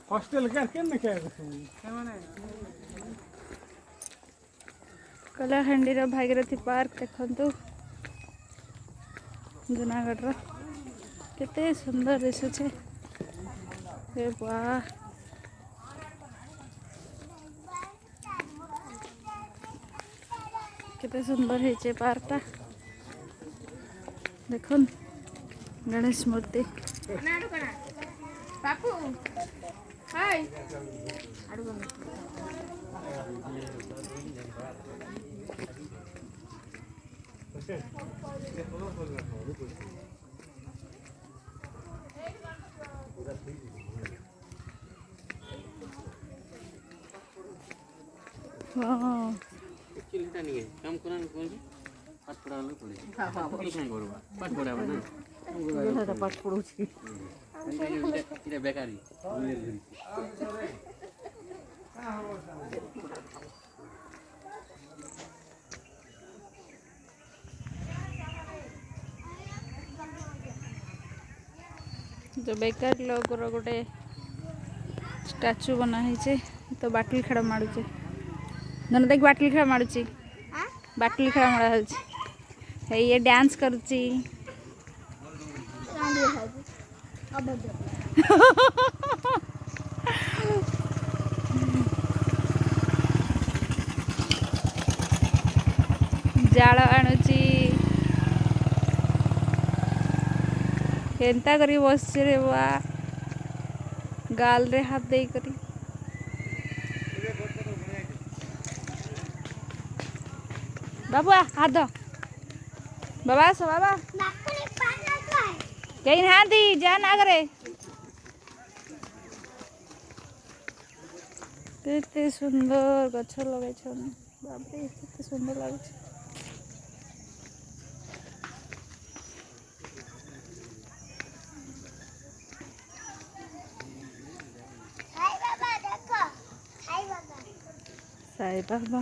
Hostel Kalahandi Bhagirathi park देखु जूनागढ़ केते सुंदर दिशुचे वाह केते सुंदर है पार्कटा देखुन गणेश मूर्ति पापू हाय वाह चिंता नहीं है काम कराने को पाठ पढ़ाने पड़े हां हां क्या करबा पाठ पढ़ाबा ना ये पाठ पढ़ुछी इरे बेकारी जो बेकार लोग गोटे स्टैचू बना है तो बाटली खेड़ मारुचे धन देख बाटली खेड़ मारुची बाटली खेड़ मारा ये डांस करुची जाल आणुची केनता करी बस रे बा गाल रे हाथ दे करी बाबू हाथ दो बाबा सो बाबा कहीं ना दी जा ना करे केते सुंदर गछ लगे बाप रे केते सुंदर लागे साई बाबा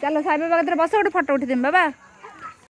चलो साई बाबा बस गोटे फोटो उठी देम बाबा।